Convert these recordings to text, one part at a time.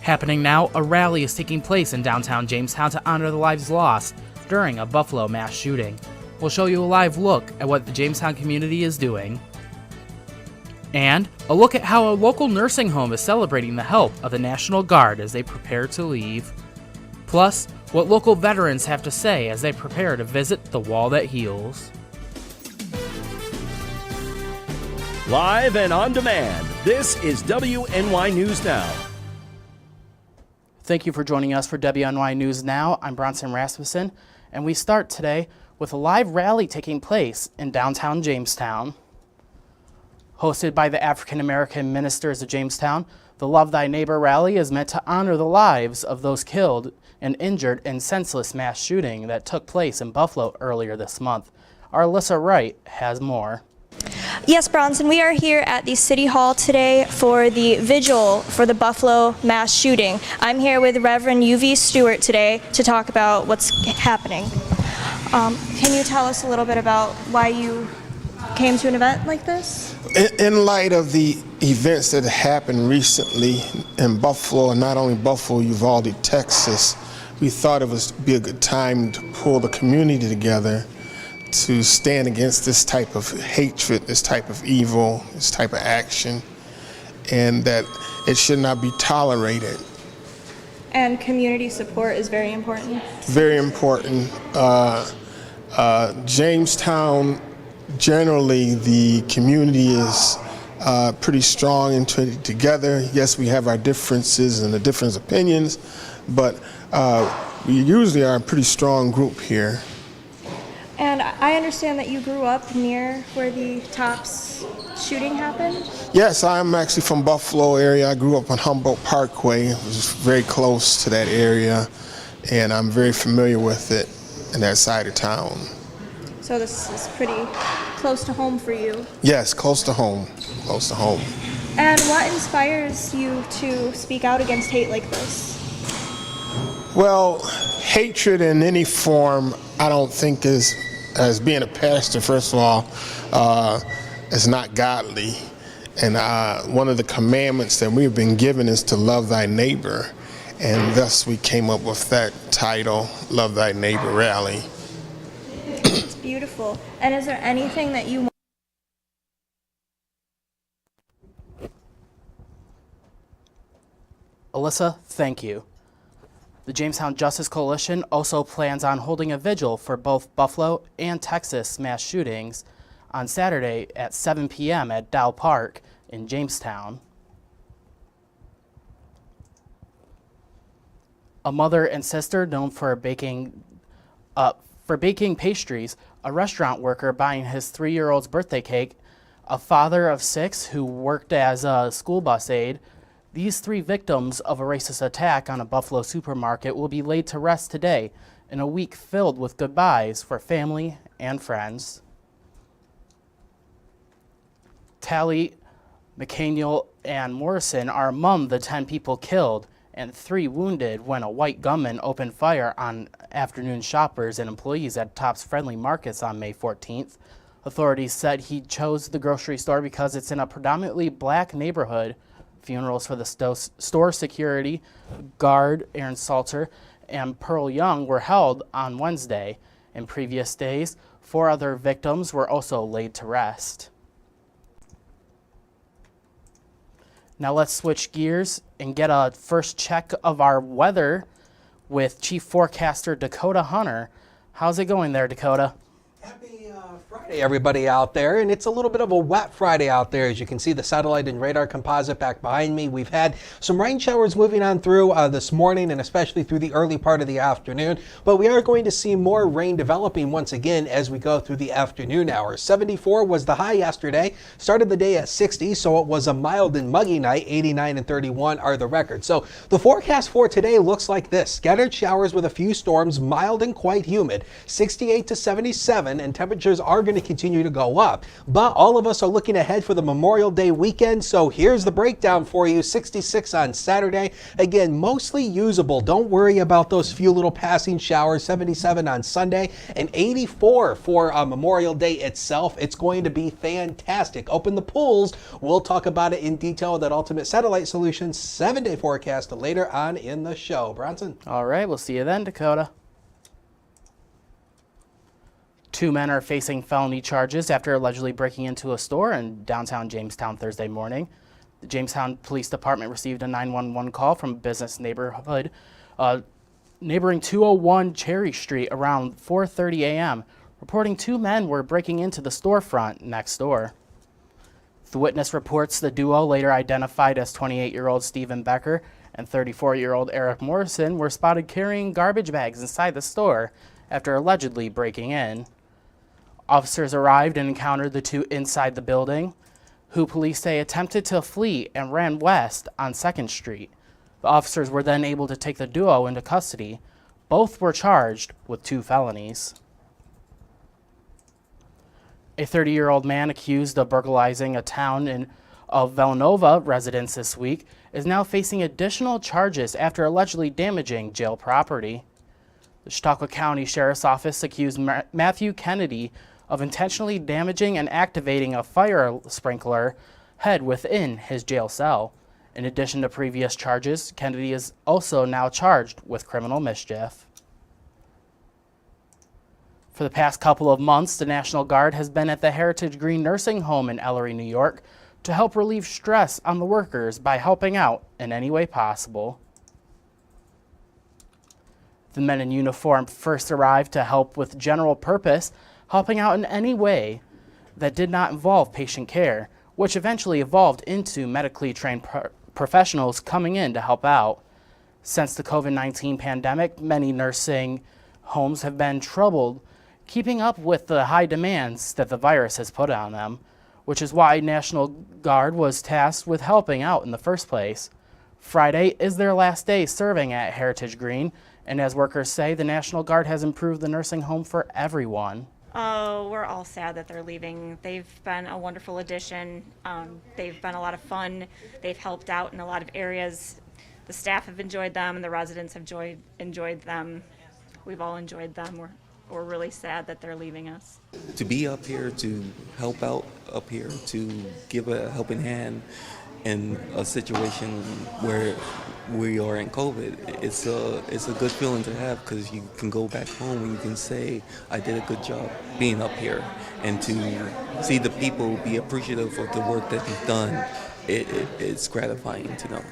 Happening now, a rally is taking place in downtown Jamestown to honor the lives lost during a Buffalo mass shooting. We'll show you a live look at what the Jamestown community is doing. And a look at how a local nursing home is celebrating the help of the National Guard as they prepare to leave. Plus, what local veterans have to say as they prepare to visit the wall that heals. Live and on demand, this is WNY News Now. Thank you for joining us for WNY News Now. I'm Bronson Rasmussen, and we start today with a live rally taking place in downtown Jamestown. Hosted by the African American ministers of Jamestown, the Love Thy Neighbor rally is meant to honor the lives of those killed and injured in senseless mass shooting that took place in Buffalo earlier this month. Our Alyssa Wright has more. Yes, Bronson, we are here at the City Hall today for the vigil for the Buffalo mass shooting. I'm here with Reverend U.V. Stewart today to talk about what's happening. Can you tell us a little bit about why you came to an event like this? In light of the events that happened recently in Buffalo, and not only Buffalo, Uvalde, Texas, we thought it would be a good time to pull the community together to stand against this type of hatred, this type of evil, this type of action, and that it should not be tolerated. And community support is very important. Very important. Jamestown, generally, the community is pretty strong and together. Yes, we have our differences and the different opinions, but we usually are a pretty strong group here. And I understand that you grew up near where the Tops shooting happened? Yes, I'm actually from Buffalo area. I grew up on Humboldt Parkway. It was very close to that area, and I'm very familiar with it in that side of town. So this is pretty close to home for you? Yes, close to home, close to home. And what inspires you to speak out against hate like this? Well, hatred in any form, I don't think is, as being a pastor, first of all, is not godly. And one of the commandments that we've been given is to love thy neighbor. And thus we came up with that title, Love Thy Neighbor Rally. It's beautiful. And is there anything that you want? Alyssa, thank you. The Jamestown Justice Coalition also plans on holding a vigil for both Buffalo and Texas mass shootings on Saturday at 7 p.m. at Dow Park in Jamestown. A mother and sister known for baking pastries, a restaurant worker buying his 3-year-old's birthday cake, a father of 6 who worked as a school bus aide. These 3 victims of a racist attack on a Buffalo supermarket will be laid to rest today in a week filled with goodbyes for family and friends. Tally, McCaniel, and Morrison are among the 10 people killed and 3 wounded when a white gunman opened fire on afternoon shoppers and employees at Tops Friendly Markets on May 14th. Authorities said he chose the grocery store because it's in a predominantly black neighborhood. Funerals for the store security guard, Aaron Salter, and Pearl Young were held on Wednesday. In previous days, 4 other victims were also laid to rest. Now let's switch gears and get a first check of our weather with Chief Forecaster Dakota Hunter. How's it going there, Dakota? Happy Friday, everybody out there, and it's a little bit of a wet Friday out there. As you can see, the satellite and radar composite back behind me. We've had some rain showers moving on through this morning and especially through the early part of the afternoon, but we are going to see more rain developing once again as we go through the afternoon hours. 74 was the high yesterday, started the day at 60, so it was a mild and muggy night. 89 and 31 are the records. So the forecast for today looks like this: scattered showers with a few storms, mild and quite humid, 68 to 77, and temperatures are going to continue to go up. But all of us are looking ahead for the Memorial Day weekend, so here's the breakdown for you. 66 on Saturday. Again, mostly usable. Don't worry about those few little passing showers. 77 on Sunday and 84 for Memorial Day itself. It's going to be fantastic. Open the pools. We'll talk about it in detail with that Ultimate Satellite Solutions 7-day forecast later on in the show. Bronson. All right, we'll see you then, Dakota. 2 men are facing felony charges after allegedly breaking into a store in downtown Jamestown Thursday morning. The Jamestown Police Department received a 911 call from a business neighborhood neighboring 201 Cherry Street around 4:30 a.m., reporting 2 men were breaking into the storefront next door. The witness reports the duo, later identified as 28-year-old Stephen Becker and 34-year-old Eric Morrison, were spotted carrying garbage bags inside the store after allegedly breaking in. Officers arrived and encountered the 2 inside the building, who police say attempted to flee and ran west on 2nd Street. The officers were then able to take the duo into custody. Both were charged with 2 felonies. A 30-year-old man accused of burglarizing a town of Villanova residents this week is now facing additional charges after allegedly damaging jail property. The Chautauqua County Sheriff's Office accused Matthew Kennedy of intentionally damaging and activating a fire sprinkler head within his jail cell. In addition to previous charges, Kennedy is also now charged with criminal mischief. For the past couple of months, the National Guard has been at the Heritage Green Nursing Home in Ellery, New York, to help relieve stress on the workers by helping out in any way possible. The men in uniform first arrived to help with general purpose, helping out in any way that did not involve patient care, which eventually evolved into medically trained professionals coming in to help out. Since the COVID-19 pandemic, many nursing homes have been troubled keeping up with the high demands that the virus has put on them, which is why National Guard was tasked with helping out in the first place. Friday is their last day serving at Heritage Green, and as workers say, the National Guard has improved the nursing home for everyone. Oh, we're all sad that they're leaving. They've been a wonderful addition. They've been a lot of fun. They've helped out in a lot of areas. The staff have enjoyed them, and the residents have enjoyed them. We've all enjoyed them. We're really sad that they're leaving us. To be up here, to help out up here, to give a helping hand in a situation where we are in COVID, it's a good feeling to have, because you can go back home and you can say, I did a good job being up here. And to see the people be appreciative of the work that you've done, it's gratifying to know.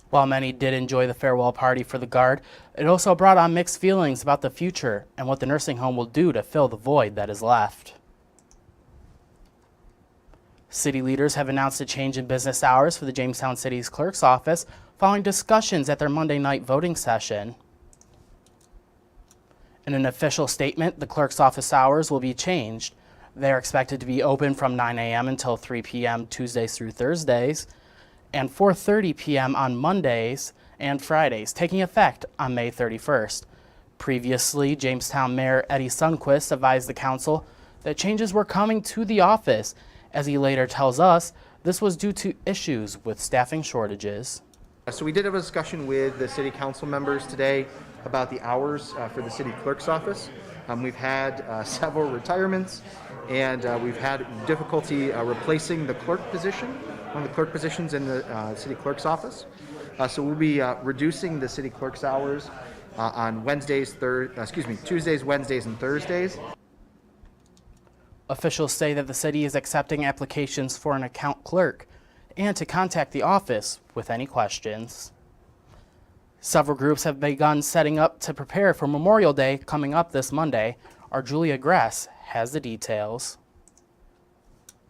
While many did enjoy the farewell party for the Guard, it also brought on mixed feelings about the future and what the nursing home will do to fill the void that is left. City leaders have announced a change in business hours for the Jamestown City's clerk's office following discussions at their Monday night voting session. In an official statement, the clerk's office hours will be changed. They are expected to be open from 9 a.m. until 3 p.m. Tuesdays through Thursdays, and 4:30 p.m. on Mondays and Fridays, taking effect on May 31st. Previously, Jamestown Mayor Eddie Sundquist advised the council that changes were coming to the office. As he later tells us, this was due to issues with staffing shortages. So we did have a discussion with the city council members today about the hours for the city clerk's office. We've had several retirements, and we've had difficulty replacing the clerk position, one of the clerk positions in the city clerk's office. So we'll be reducing the city clerk's hours on Tuesdays, Wednesdays, and Thursdays. Officials say that the city is accepting applications for an account clerk and to contact the office with any questions. Several groups have begun setting up to prepare for Memorial Day coming up this Monday. Our Julia Gress has the details.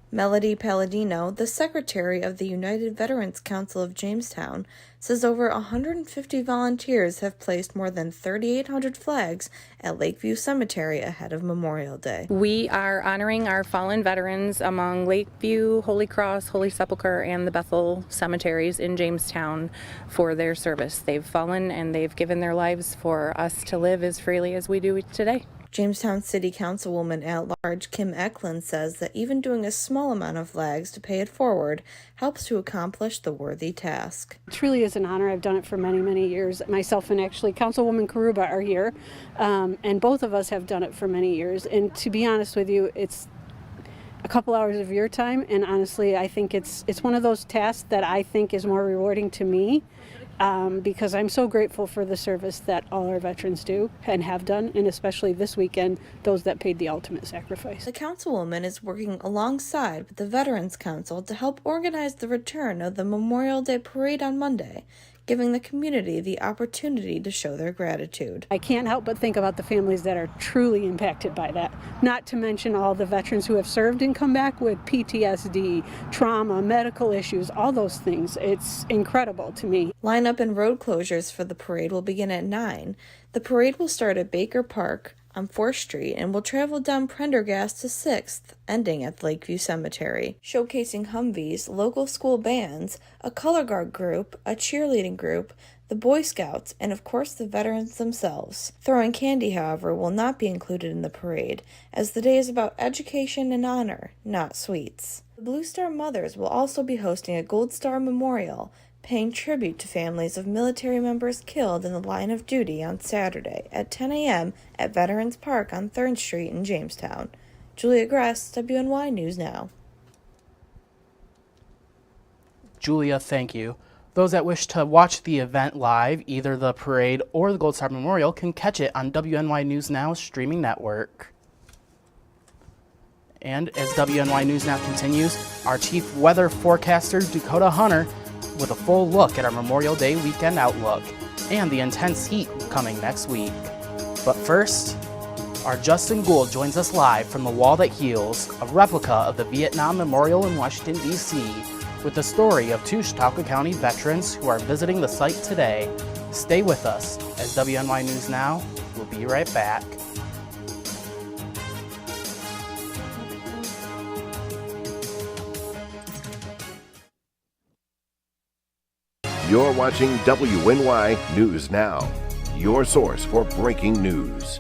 Melody Palladino, the secretary of the United Veterans Council of Jamestown, says over 150 volunteers have placed more than 3,800 flags at Lakeview Cemetery ahead of Memorial Day. We are honoring our fallen veterans among Lakeview, Holy Cross, Holy Sepulchre, and the Bethel cemeteries in Jamestown for their service. They've fallen and they've given their lives for us to live as freely as we do today. Jamestown City Councilwoman at Large Kim Eklund says that even doing a small amount of flags to pay it forward helps to accomplish the worthy task. It truly is an honor. I've done it for many, many years. Myself and actually Councilwoman Karuba are here, and both of us have done it for many years. And to be honest with you, it's a couple hours of your time, and honestly, I think it's one of those tasks that I think is more rewarding to me. Because I'm so grateful for the service that all our veterans do and have done, and especially this weekend, those that paid the ultimate sacrifice. The councilwoman is working alongside with the Veterans Council to help organize the return of the Memorial Day Parade on Monday, giving the community the opportunity to show their gratitude. I can't help but think about the families that are truly impacted by that, not to mention all the veterans who have served and come back with PTSD, trauma, medical issues, all those things. It's incredible to me. Lineup and road closures for the parade will begin at 9. The parade will start at Baker Park on 4th Street and will travel down Prendergast to 6th, ending at Lakeview Cemetery, showcasing Humvees, local school bands, a color guard group, a cheerleading group, the Boy Scouts, and of course the veterans themselves. Throwing candy, however, will not be included in the parade, as the day is about education and honor, not sweets. The Blue Star Mothers will also be hosting a Gold Star Memorial, paying tribute to families of military members killed in the line of duty on Saturday at 10 a.m. at Veterans Park on 3rd Street in Jamestown. Julia Gress, WNY News Now. Julia, thank you. Those that wish to watch the event live, either the parade or the Gold Star Memorial, can catch it on WNY News Now's streaming network. And as WNY News Now continues, our chief weather forecaster, Dakota Hunter, with a full look at our Memorial Day weekend outlook and the intense heat coming next week. But first, our Justin Gould joins us live from the Wall That Heals, a replica of the Vietnam Memorial in Washington, D.C., with the story of 2 Chautauqua County veterans who are visiting the site today. Stay with us as WNY News Now will be right back. You're watching WNY News Now, your source for breaking news.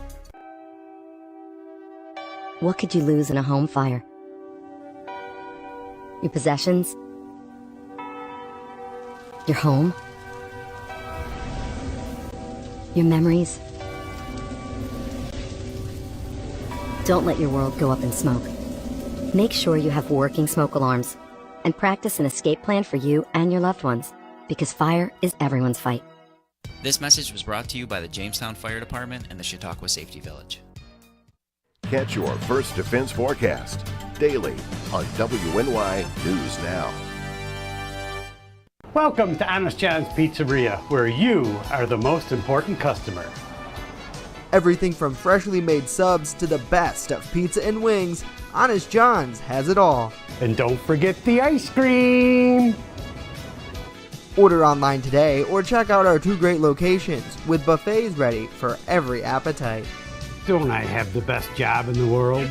What could you lose in a home fire? Your possessions? Your home? Your memories? Don't let your world go up in smoke. Make sure you have working smoke alarms and practice an escape plan for you and your loved ones, because fire is everyone's fight. This message was brought to you by the Jamestown Fire Department and the Chautauqua Safety Village. Catch your First Defense forecast daily on WNY News Now. Welcome to Honest John's Pizzeria, where you are the most important customer. Everything from freshly made subs to the best of pizza and wings, Honest John's has it all. And don't forget the ice cream! Order online today or check out our 2 great locations with buffets ready for every appetite. Don't I have the best job in the world?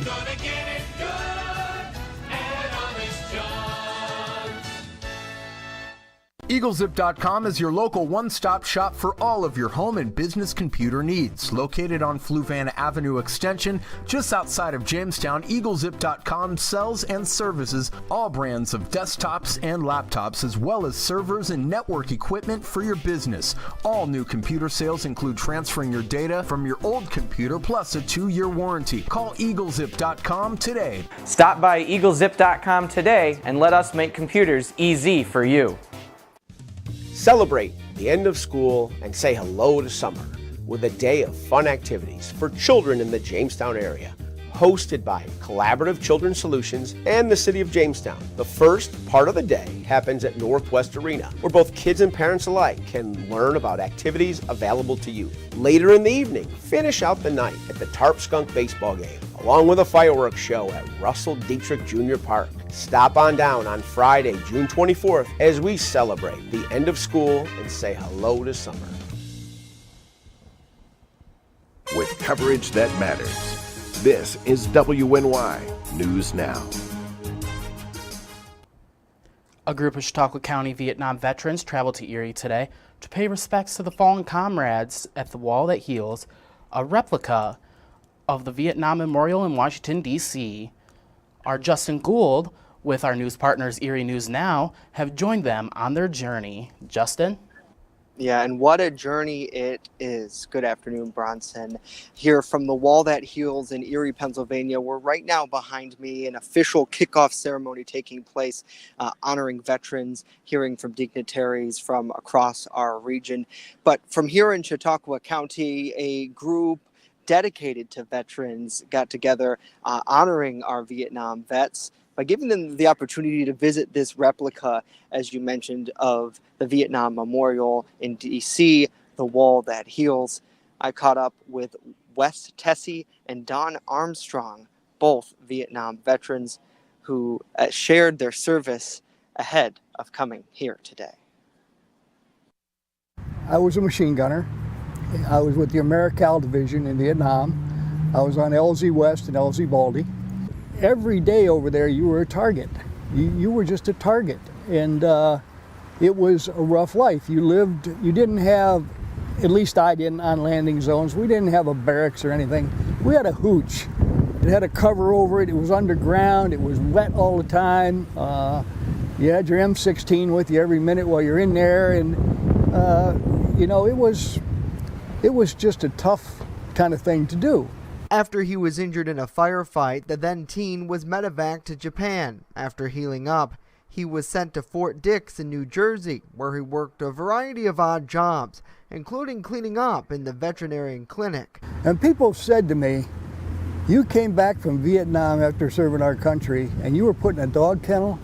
EagleZip.com is your local one-stop shop for all of your home and business computer needs. Located on Fluvan Avenue Extension, just outside of Jamestown, EagleZip.com sells and services all brands of desktops and laptops, as well as servers and network equipment for your business. All new computer sales include transferring your data from your old computer plus a 2-year warranty. Call EagleZip.com today. Stop by EagleZip.com today and let us make computers easy for you. Celebrate the end of school and say hello to summer with a day of fun activities for children in the Jamestown area, hosted by Collaborative Children's Solutions and the City of Jamestown. The first part of the day happens at Northwest Arena, where both kids and parents alike can learn about activities available to youth. Later in the evening, finish out the night at the Tarp Skunk baseball game, along with a fireworks show at Russell Dietrich Jr. Park. Stop on down on Friday, June 24th, as we celebrate the end of school and say hello to summer. With coverage that matters, this is WNY News Now. A group of Chautauqua County Vietnam veterans traveled to Erie today to pay respects to the fallen comrades at the Wall That Heals, a replica of the Vietnam Memorial in Washington, D.C. Our Justin Gould, with our news partners WNY News Now, have joined them on their journey. Justin? Yeah, and what a journey it is. Good afternoon, Bronson. Here from the Wall That Heals in Erie, Pennsylvania, where right now behind me an official kickoff ceremony taking place, honoring veterans, hearing from dignitaries from across our region. But from here in Chautauqua County, a group dedicated to veterans got together honoring our Vietnam vets by giving them the opportunity to visit this replica, as you mentioned, of the Vietnam Memorial in D.C., the Wall That Heals. I caught up with Wes Tessie and Don Armstrong, both Vietnam veterans who shared their service ahead of coming here today. I was a machine gunner. I was with the AmeriCal Division in Vietnam. I was on LZ West and LZ Baldy. Every day over there you were a target. You were just a target, and it was a rough life. You didn't have, at least I didn't, on landing zones. We didn't have a barracks or anything. We had a hooch. It had a cover over it. It was underground. It was wet all the time. You had your M16 with you every minute while you're in there, and it was just a tough kind of thing to do. After he was injured in a firefight, the then teen was medevaced to Japan. After healing up, he was sent to Fort Dix in New Jersey, where he worked a variety of odd jobs, including cleaning up in the veterinarian clinic. And people said to me, you came back from Vietnam after serving our country, and you were put in a dog kennel?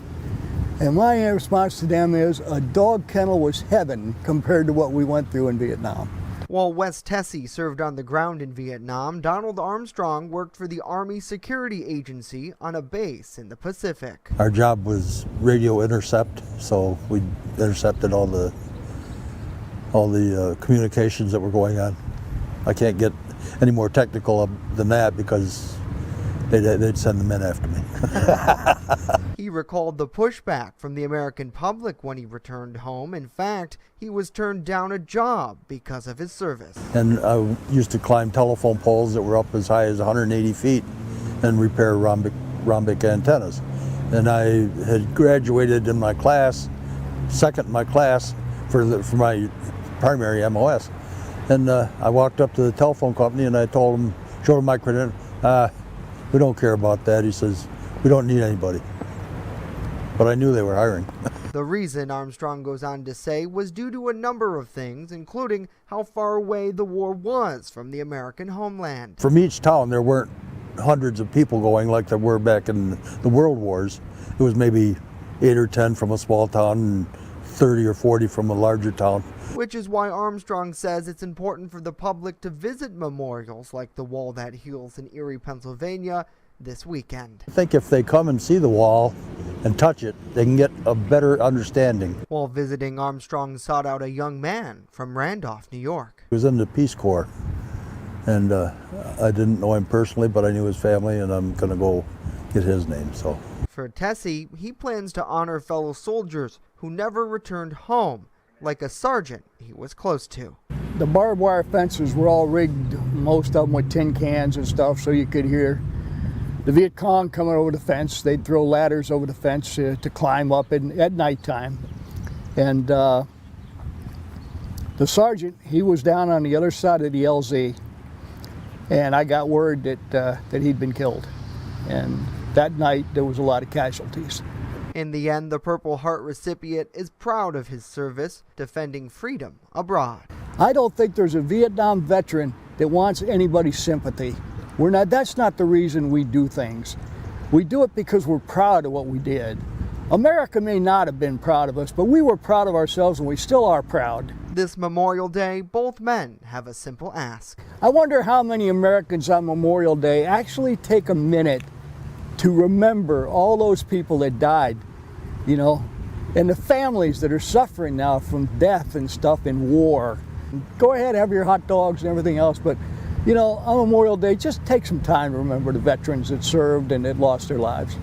And my response to them is, a dog kennel was heaven compared to what we went through in Vietnam. While Wes Tessie served on the ground in Vietnam, Donald Armstrong worked for the Army Security Agency on a base in the Pacific. Our job was radio intercept, so we intercepted all the communications that were going on. I can't get any more technical than that because they'd send them in after me. He recalled the pushback from the American public when he returned home. In fact, he was turned down a job because of his service. And I used to climb telephone poles that were up as high as 180 feet and repair rhombic antennas. And I had graduated in my class, second in my class for my primary MOS. And I walked up to the telephone company and I told them, showed them my credentials. We don't care about that. He says, we don't need anybody. But I knew they were hiring. The reason, Armstrong goes on to say, was due to a number of things, including how far away the war was from the American homeland. From each town, there weren't hundreds of people going like there were back in the World Wars. It was maybe 8 or 10 from a small town and 30 or 40 from a larger town. Which is why Armstrong says it's important for the public to visit memorials like the Wall That Heals in Erie, Pennsylvania this weekend. I think if they come and see the wall and touch it, they can get a better understanding. While visiting, Armstrong sought out a young man from Randolph, New York. He was in the Peace Corps, and I didn't know him personally, but I knew his family, and I'm going to go get his name. So, for Tessie, he plans to honor fellow soldiers who never returned home, like a sergeant he was close to. The barbed wire fences were all rigged, most of them with tin cans and stuff, so you could hear the Viet Cong coming over the fence. They'd throw ladders over the fence to climb up at nighttime. And the sergeant, he was down on the other side of the LZ, and I got word that he'd been killed. And that night there was a lot of casualties. In the end, the Purple Heart recipient is proud of his service, defending freedom abroad. I don't think there's a Vietnam veteran that wants anybody's sympathy. That's not the reason we do things. We do it because we're proud of what we did. America may not have been proud of us, but we were proud of ourselves, and we still are proud. This Memorial Day, both men have a simple ask. I wonder how many Americans on Memorial Day actually take a minute to remember all those people that died, and the families that are suffering now from death and stuff in war. Go ahead, have your hot dogs and everything else, but on Memorial Day, just take some time to remember the veterans that served and that lost their lives.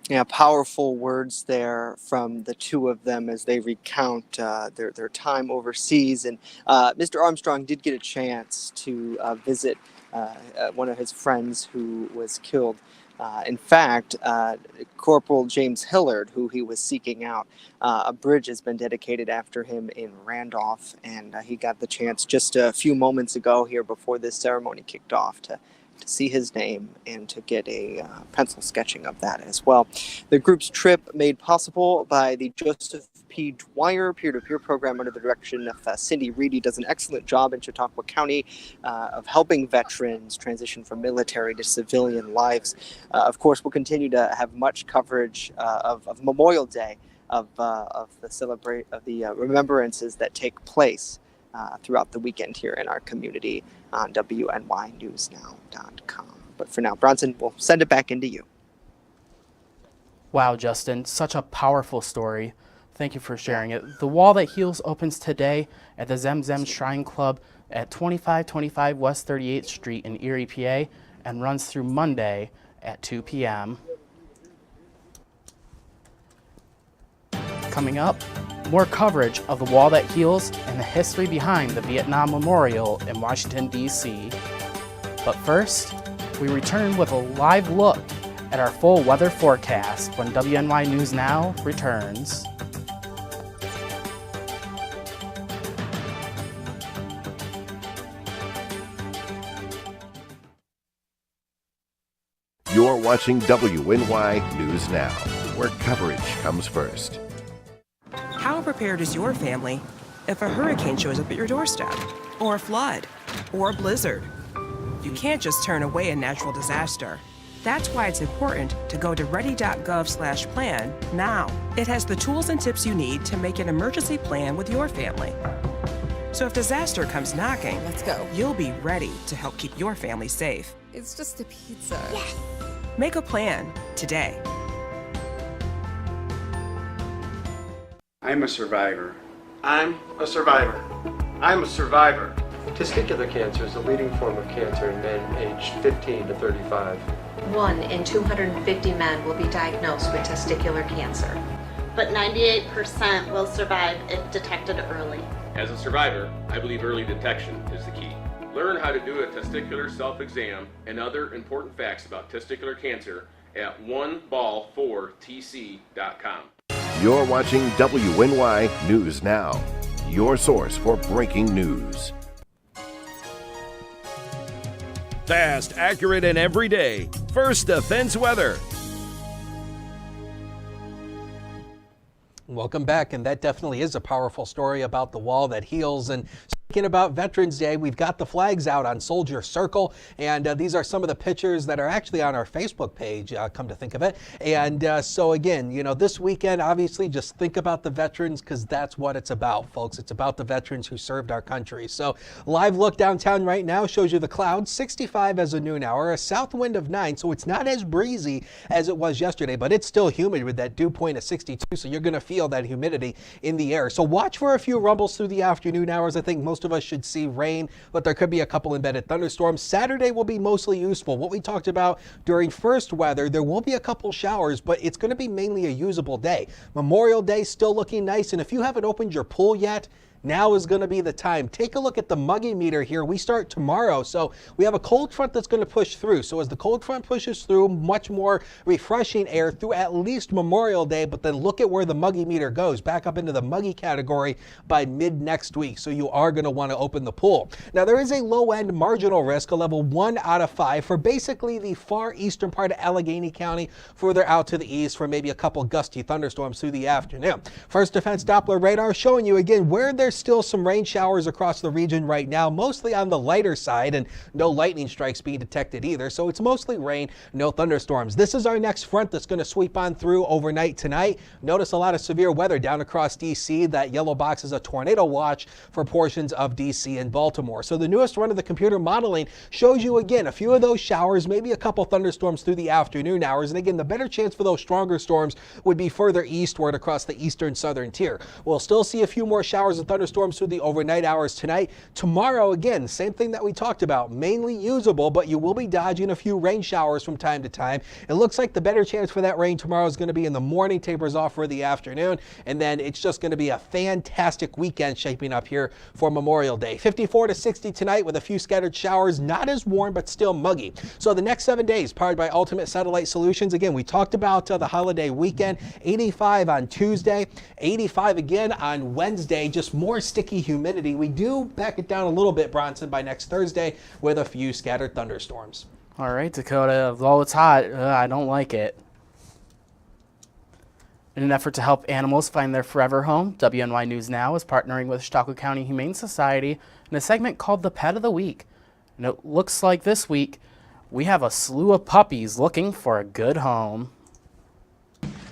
Yeah, powerful words there from the two of them as they recount their time overseas. And Mr. Armstrong did get a chance to visit one of his friends who was killed. In fact, Corporal James Hillard, who he was seeking out, a bridge has been dedicated after him in Randolph, and he got the chance just a few moments ago here before this ceremony kicked off to see his name and to get a pencil sketching of that as well. The group's trip made possible by the Joseph P. Dwyer peer-to-peer program under the direction of Cindy Reedy. Does an excellent job in Chautauqua County of helping veterans transition from military to civilian lives. Of course, we'll continue to have much coverage of Memorial Day, of the remembrances that take place throughout the weekend here in our community on WNYNewsNow.com. But for now, Bronson, we'll send it back into you. Wow, Justin, such a powerful story. Thank you for sharing it. The Wall That Heals opens today at the Zemzem Shrine Club at 2525 West 38th Street in Erie, PA, and runs through Monday at 2 p.m. Coming up, more coverage of the Wall That Heals and the history behind the Vietnam Memorial in Washington, D.C. But first, we return with a live look at our full weather forecast when WNY News Now returns. You're watching WNY News Now, where coverage comes first. How prepared is your family if a hurricane shows up at your doorstep, or a flood, or a blizzard? You can't just turn away a natural disaster. That's why it's important to go to ready.gov/plan now. It has the tools and tips you need to make an emergency plan with your family. So if disaster comes knocking, let's go. You'll be ready to help keep your family safe. It's just a pizza. Yes. Make a plan today. I'm a survivor. I'm a survivor. I'm a survivor. Testicular cancer is the leading form of cancer in men aged 15 to 35. 1 in 250 men will be diagnosed with testicular cancer. But 98% will survive if detected early. As a survivor, I believe early detection is the key. Learn how to do a testicular self-exam and other important facts about testicular cancer at oneball4tc.com. You're watching WNY News Now, your source for breaking news. Fast, accurate, and everyday. First Defense Weather. Welcome back, and that definitely is a powerful story about the Wall That Heals. And speaking about Veterans Day, we've got the flags out on Soldier Circle, and these are some of the pictures that are actually on our Facebook page, come to think of it. And so again, you know, this weekend, obviously, just think about the veterans, because that's what it's about, folks. It's about the veterans who served our country. So live look downtown right now shows you the clouds, 65 as a noon hour, a south wind of 9, so it's not as breezy as it was yesterday, but it's still humid with that dew point of 62, so you're going to feel that humidity in the air. So watch for a few rumbles through the afternoon hours. I think most of us should see rain, but there could be a couple embedded thunderstorms. Saturday will be mostly useful. What we talked about during first weather, there will be a couple showers, but it's going to be mainly a usable day. Memorial Day still looking nice, and if you haven't opened your pool yet, now is going to be the time. Take a look at the muggy meter here. We start tomorrow, so we have a cold front that's going to push through. So as the cold front pushes through, much more refreshing air through at least Memorial Day, but then look at where the muggy meter goes, back up into the muggy category by mid next week. So you are going to want to open the pool. Now there is a low end marginal risk, a level 1 out of 5 for basically the far eastern part of Allegheny County, further out to the east for maybe a couple gusty thunderstorms through the afternoon. First Defense Doppler radar showing you again where there's still some rain showers across the region right now, mostly on the lighter side, and no lightning strikes being detected either. So it's mostly rain, no thunderstorms. This is our next front that's going to sweep on through overnight tonight. Notice a lot of severe weather down across DC. That yellow box is a tornado watch for portions of DC and Baltimore. So the newest run of the computer modeling shows you again a few of those showers, maybe a couple thunderstorms through the afternoon hours. And again, the better chance for those stronger storms would be further eastward across the eastern southern tier. We'll still see a few more showers and thunderstorms thunderstorms through the overnight hours tonight. Tomorrow, again, same thing that we talked about, mainly usable, but you will be dodging a few rain showers from time to time. It looks like the better chance for that rain tomorrow is going to be in the morning, tapers off for the afternoon, and then it's just going to be a fantastic weekend shaping up here for Memorial Day. 54 to 60 tonight with a few scattered showers, not as warm, but still muggy. So the next 7 days, powered by Ultimate Satellite Solutions. Again, we talked about the holiday weekend, 85 on Tuesday, 85 again on Wednesday, just more sticky humidity. We do back it down a little bit, Bronson, by next Thursday with a few scattered thunderstorms. All right, Dakota, although it's hot, I don't like it. In an effort to help animals find their forever home, WNY News Now is partnering with Chautauqua County Humane Society in a segment called The Pet of the Week. And it looks like this week we have a slew of puppies looking for a good home.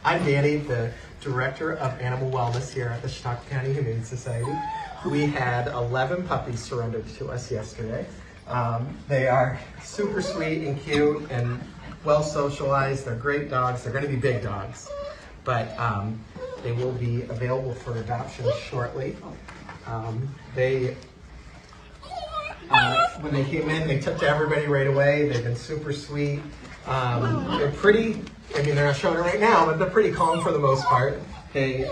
I'm Danny, the Director of Animal Wellness here at the Chautauqua County Humane Society. We had 11 puppies surrendered to us yesterday. They are super sweet and cute and well socialized. They're great dogs. They're going to be big dogs, but they will be available for adoption shortly. When they came in, they took to everybody right away. They've been super sweet. They're pretty, I mean, they're not showing it right now, but they're pretty calm for the most part. They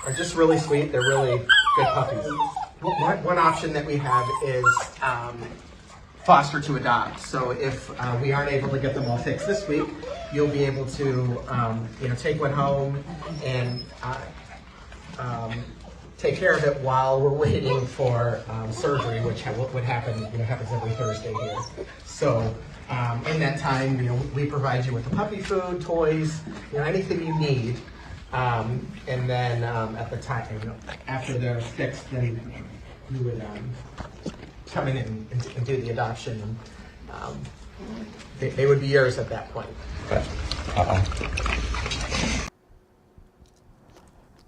are just really sweet. They're really good puppies. One option that we have is foster to adopt. So if we aren't able to get them all fixed this week, you'll be able to take one home and take care of it while we're waiting for surgery, which would happen, happens every Thursday here. So in that time, we provide you with the puppy food, toys, anything you need. And then at the time, after they're fixed, then you would come in and do the adoption. They would be yours at that point.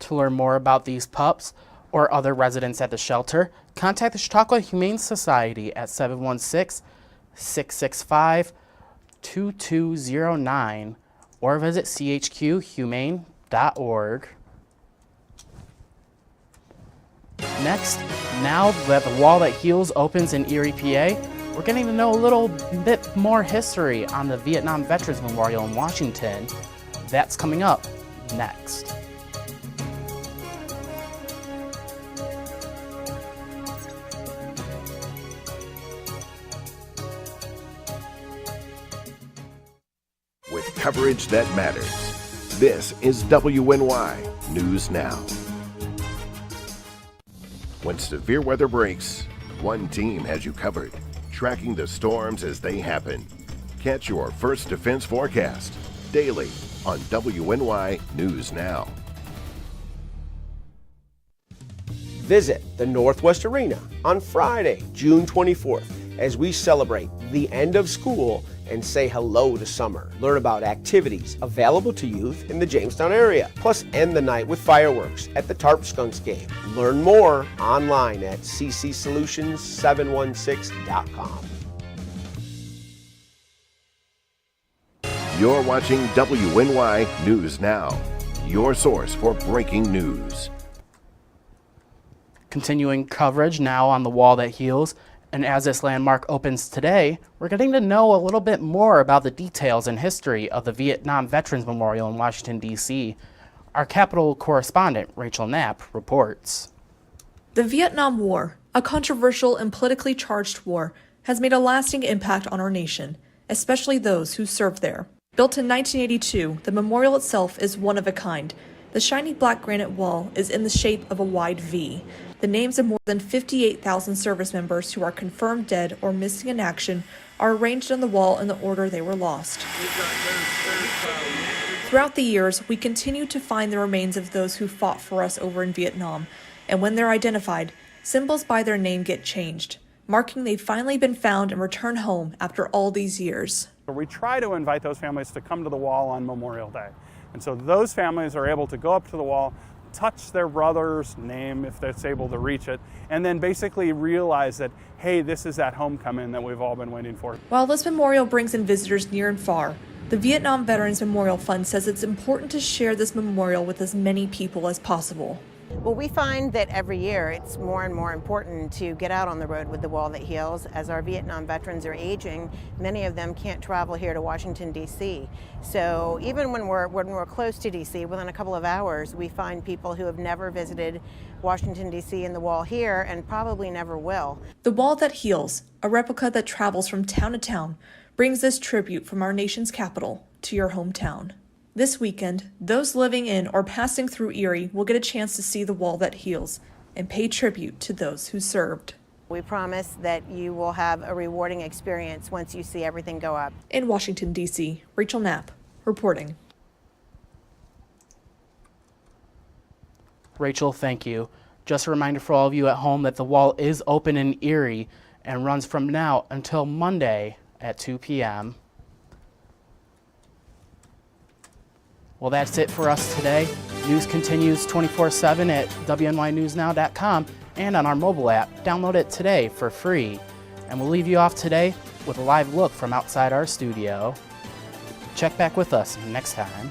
To learn more about these pups or other residents at the shelter, contact the Chautauqua Humane Society at 716-665-2209 or visit chqhumane.org. Next, now that the Wall That Heals opens in Erie, PA, we're getting to know a little bit more history on the Vietnam Veterans Memorial in Washington. That's coming up next. With coverage that matters, this is WNY News Now. When severe weather breaks, one team has you covered, tracking the storms as they happen. Catch your First Defense forecast daily on WNY News Now. Visit the Northwest Arena on Friday, June 24th, as we celebrate the end of school and say hello to summer. Learn about activities available to youth in the Jamestown area, plus end the night with fireworks at the Tarp Skunks game. Learn more online at ccsolutions716.com. You're watching WNY News Now, your source for breaking news. Continuing coverage now on the Wall That Heals, and as this landmark opens today, we're getting to know a little bit more about the details and history of the Vietnam Veterans Memorial in Washington, D.C. Our Capitol correspondent, Rachel Knapp, reports. The Vietnam War, a controversial and politically charged war, has made a lasting impact on our nation, especially those who served there. Built in 1982, the memorial itself is one of a kind. The shiny black granite wall is in the shape of a wide V. The names of more than 58,000 service members who are confirmed dead or missing in action are arranged on the wall in the order they were lost. Throughout the years, we continue to find the remains of those who fought for us over in Vietnam, and when they're identified, symbols by their name get changed, marking they've finally been found and returned home after all these years. We try to invite those families to come to the wall on Memorial Day. And so those families are able to go up to the wall, touch their brother's name if they're able to reach it, and then basically realize that, hey, this is that homecoming that we've all been waiting for. While this memorial brings in visitors near and far, the Vietnam Veterans Memorial Fund says it's important to share this memorial with as many people as possible. Well, we find that every year it's more and more important to get out on the road with the Wall That Heals. As our Vietnam veterans are aging, many of them can't travel here to Washington, D.C. So even when we're close to D.C., within a couple of hours, we find people who have never visited Washington, D.C. and the wall here and probably never will. The Wall That Heals, a replica that travels from town to town, brings this tribute from our nation's capital to your hometown. This weekend, those living in or passing through Erie will get a chance to see the Wall That Heals and pay tribute to those who served. We promise that you will have a rewarding experience once you see everything go up. In Washington, D.C., Rachel Knapp reporting. Rachel, thank you. Just a reminder for all of you at home that the wall is open in Erie and runs from now until Monday at 2 p.m. Well, that's it for us today. News continues 24/7 at WNYNewsNow.com and on our mobile app. Download it today for free. And we'll leave you off today with a live look from outside our studio. Check back with us next time.